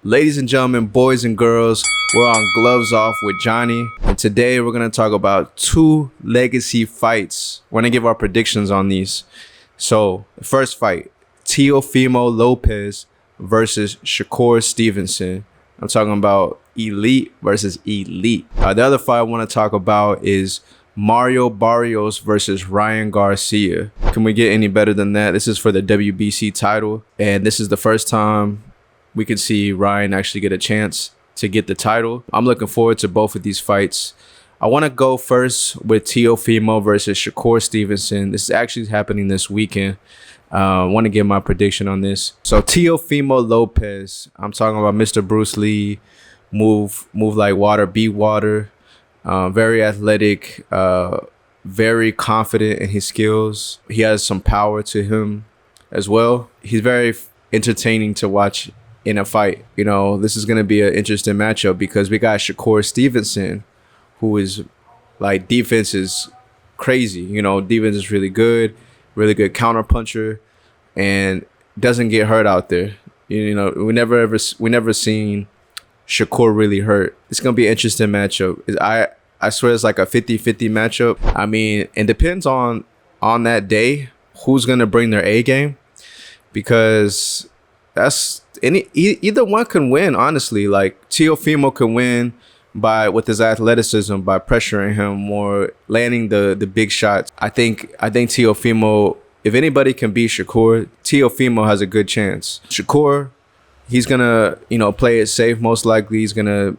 Ladies and gentlemen, boys and girls, we're on Gloves Off with Johnny. And today we're going to talk about two legacy fights. We're going to give our predictions on these. So, the first fight, Teofimo Lopez versus Shakur Stevenson. I'm talking about elite versus elite. The other fight I want to talk about is Mario Barrios versus Ryan Garcia. Can we get any better than that? This is for the WBC title. And this is the first time we could see Ryan actually get a chance to get the title. I'm looking forward to both of these fights. I want to go first with Teofimo versus Shakur Stevenson. This is actually happening this weekend. I want to give my prediction on this. So Teofimo Lopez, I'm talking about Mr. Bruce Lee, move like water, be water. Very athletic, very confident in his skills. He has some power to him as well. He's very entertaining to watch in a fight. You know, this is going to be an interesting matchup because we got Shakur Stevenson, who is like, defense is crazy. You know, defense is really good counter puncher, and doesn't get hurt out there. You know, we never seen Shakur really hurt. It's going to be an interesting matchup. I swear it's like a 50-50 matchup. I mean, it depends on that day who's going to bring their A game, because that's either one can win, honestly. Like, Teofimo can win with his athleticism, by pressuring him or landing the big shots. I think Teofimo, if anybody can beat Shakur, Teofimo has a good chance. Shakur, he's gonna, play it safe. Most likely, he's gonna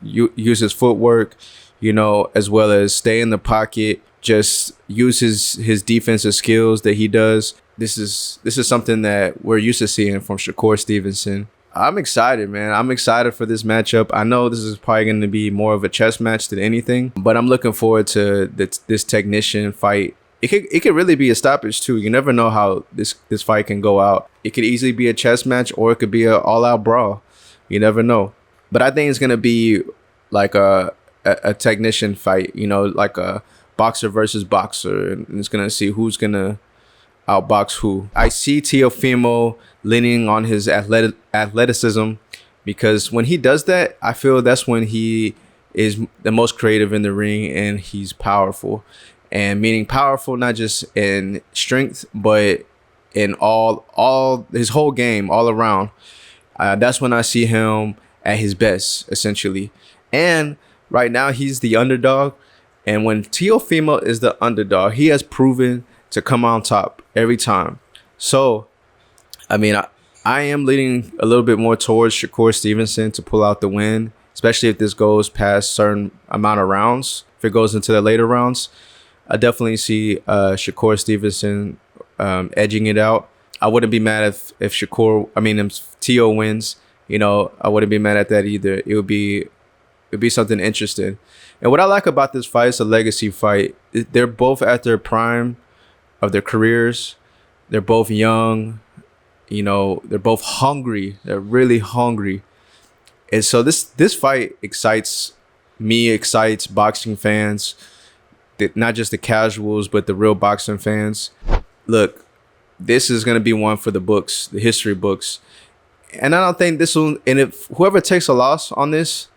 use his footwork, as well as stay in the pocket. Just use his defensive skills that he does. This is something that we're used to seeing from Shakur Stevenson. I'm excited, man. I'm excited for this matchup. I know this is probably going to be more of a chess match than anything, but I'm looking forward to this technician fight. It could really be a stoppage too. You never know how this fight can go out. It could easily be a chess match, or it could be an all-out brawl. You never know. But I think it's going to be like a technician fight, like a boxer versus boxer, and it's going to see who's going to outbox who. I see Teofimo leaning on his athleticism, because when he does that, I feel that's when he is the most creative in the ring, and he's powerful. And meaning powerful not just in strength, but in all his whole game, all around. That's when I see him at his best, essentially. And right now he's the underdog, and when Teofimo is the underdog, he has proven to come on top every time. So, I mean, I am leaning a little bit more towards Shakur Stevenson to pull out the win, especially if this goes past certain amount of rounds. If it goes into the later rounds, I definitely see Shakur Stevenson edging it out. I wouldn't be mad if Teo wins. I wouldn't be mad at that either. It would be something interesting. And what I like about this fight, it's a legacy fight. They're both at their prime of their careers. They're both young. They're both hungry. They're really hungry. And so this fight excites me, excites boxing fans, not just the casuals, but the real boxing fans. Look, this is going to be one for the books, the history books. And I don't think this will, and if whoever takes a loss on this,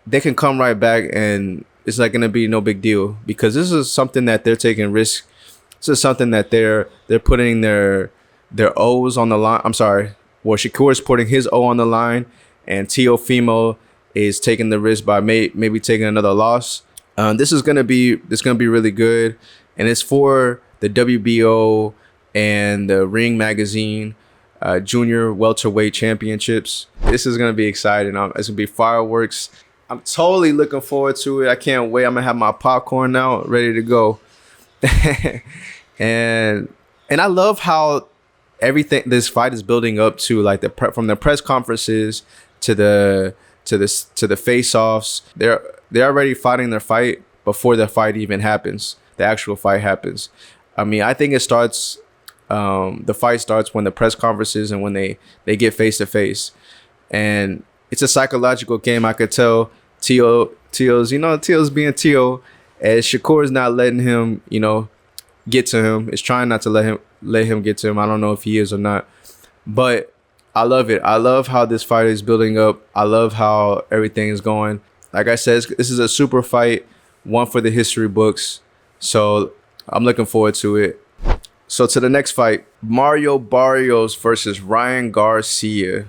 they can come right back, and it's not going to be no big deal, because this is something that they're taking risk. This is something that they're putting their O's on the line. I'm sorry. Well, Shakur is putting his O on the line, and Teofimo is taking the risk by maybe taking another loss. This is gonna be really good, and it's for the WBO and the Ring Magazine Junior Welterweight Championships. This is gonna be exciting. It's gonna be fireworks. I'm totally looking forward to it. I can't wait. I'm gonna have my popcorn now, ready to go. and I love how everything this fight is building up to, like from the press conferences to the face-offs. They're already fighting their fight before the fight even happens. The actual fight happens. I mean, I think it starts. The fight starts when the press conferences and when they get face to face, and it's a psychological game. I could tell Teo's being Teo, as Shakur is not letting him, get to him. Is trying not to let him get to him. I don't know if he is or not, but I love it. I love how this fight is building up. I love how everything is going. Like I said, this is a super fight, one for the history books. So I'm looking forward to it. So to the next fight, Mario Barrios versus Ryan Garcia.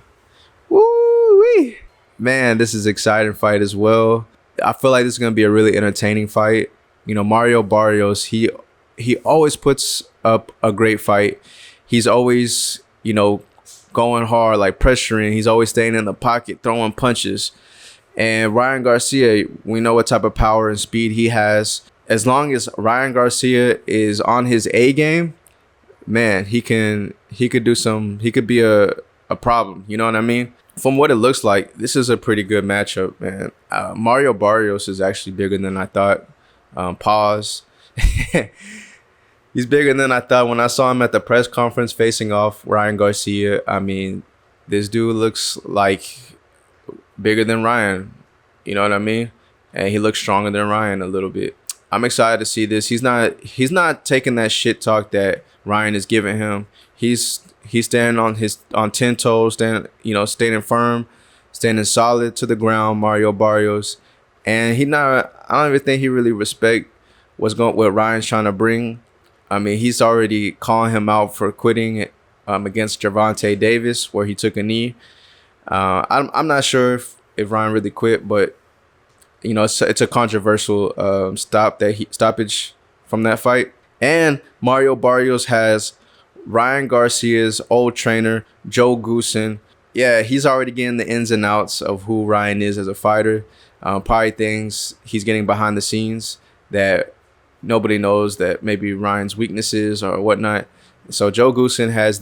Woo-wee. Man, this is an exciting fight as well. I feel like this is going to be a really entertaining fight. You know, Mario Barrios, he always puts up a great fight. He's always, you know, going hard, like pressuring. He's always staying in the pocket, throwing punches. And Ryan Garcia, we know what type of power and speed he has. As long as Ryan Garcia is on his A game, man, he could be a problem. You know what I mean? From what it looks like, this is a pretty good matchup, man. Mario Barrios is actually bigger than I thought. Pause. He's bigger than I thought. When I saw him at the press conference facing off Ryan Garcia, I mean, this dude looks like bigger than Ryan. You know what I mean? And he looks stronger than Ryan a little bit. I'm excited to see this. He's not taking that shit talk that Ryan is giving him. He's standing on 10 toes, standing firm, standing solid to the ground, Mario Barrios. And I don't even think he really respect what Ryan's trying to bring. I mean, he's already calling him out for quitting against Gervonta Davis, where he took a knee. I'm not sure if Ryan really quit, but you know, it's a controversial stoppage from that fight. And Mario Barrios has Ryan Garcia's old trainer, Joe Goosen. Yeah, he's already getting the ins and outs of who Ryan is as a fighter. Probably things he's getting behind the scenes that nobody knows, that maybe Ryan's weaknesses or whatnot. So Joe Goosen has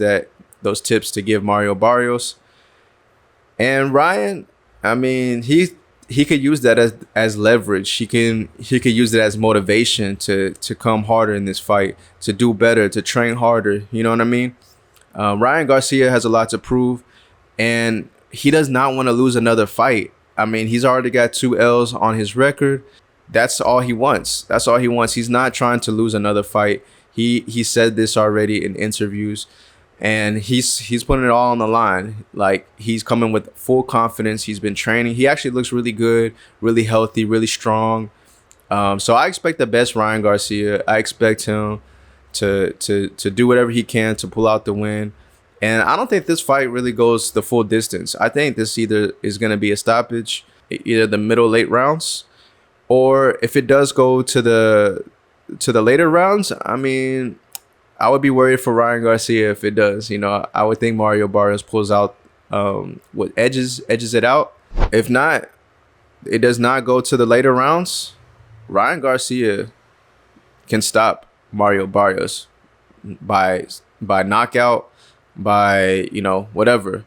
those tips to give Mario Barrios. And Ryan, I mean, he could use that as leverage. He could use it as motivation to come harder in this fight, to do better, to train harder. You know what I mean? Ryan Garcia has a lot to prove, and he does not want to lose another fight. I mean, he's already got 2 L's on his record. That's all he wants. He's not trying to lose another fight. He said this already in interviews, and he's putting it all on the line. Like, he's coming with full confidence. He's been training. He actually looks really good, really healthy, really strong. So I expect the best Ryan Garcia. I expect him to do whatever he can to pull out the win. And I don't think this fight really goes the full distance. I think this either is going to be a stoppage, either the middle late rounds, or if it does go to the later rounds, I mean, I would be worried for Ryan Garcia if it does. You know, I would think Mario Barrios pulls out, edges it out. If not, it does not go to the later rounds, Ryan Garcia can stop Mario Barrios by knockout, by, you know, whatever,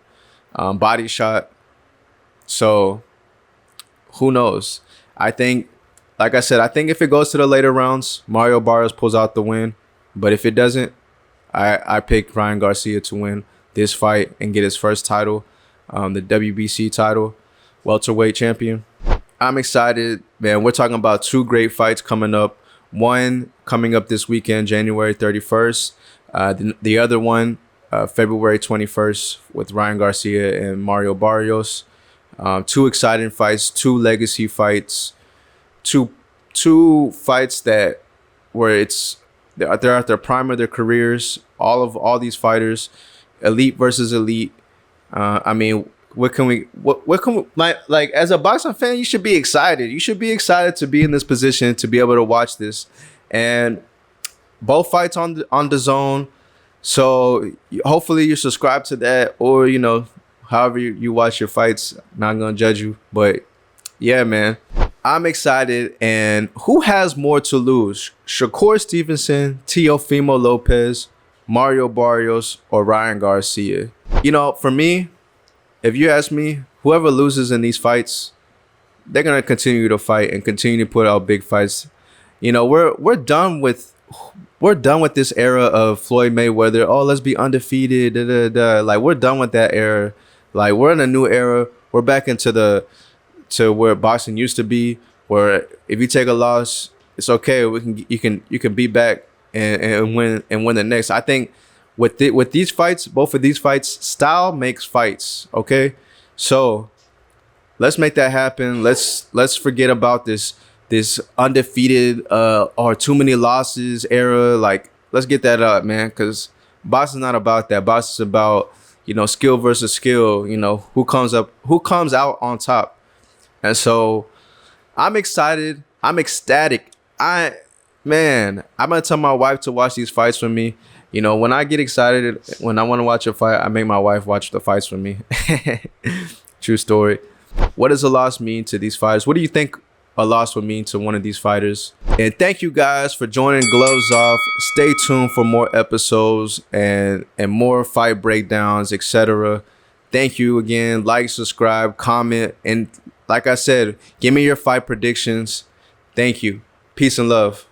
body shot. So who knows? I think, like I said, I think if it goes to the later rounds, Mario Barrios pulls out the win. But if it doesn't, I pick Ryan Garcia to win this fight and get his first title, the WBC title, welterweight champion. I'm excited, man. We're talking about 2 great fights coming up. One coming up this weekend, January 31st. The other one, February 21st, with Ryan Garcia and Mario Barrios. 2 exciting fights, 2 legacy fights, two fights that where they're at their prime of their careers. All these fighters, elite versus elite. I mean, what can we like as a boxing fan, you should be excited. You should be excited to be in this position, to be able to watch this. And both fights on the zone. So hopefully you subscribe to that, or, you know, however you watch your fights. Not gonna judge you, but yeah, man, I'm excited. And who has more to lose? Shakur Stevenson, Teofimo Lopez, Mario Barrios, or Ryan Garcia? You know, for me, if you ask me, whoever loses in these fights, they're gonna continue to fight and continue to put out big fights. You know, we're done with this era of Floyd Mayweather. Oh, let's be undefeated. Da, da, da. Like, we're done with that era. Like, we're in a new era. We're back into where boxing used to be, where if you take a loss, it's okay. You can be back and win the next. I think with these fights, both of these fights, style makes fights. Okay, so let's make that happen. Let's forget about this undefeated or too many losses era. Like, let's get that up, man. Because box is not about that. Box is about, skill versus skill. Who comes out on top. And so I'm excited. I'm ecstatic. I'm gonna tell my wife to watch these fights for me. When I get excited, when I want to watch a fight, I make my wife watch the fights for me. True story. What does a loss mean to these fighters? What do you think a loss would mean to one of these fighters? And thank you guys for joining Gloves Off. Stay tuned for more episodes and more fight breakdowns, etc. Thank you again. Like, subscribe, comment, and like I said, give me your fight predictions. Thank you. Peace and love.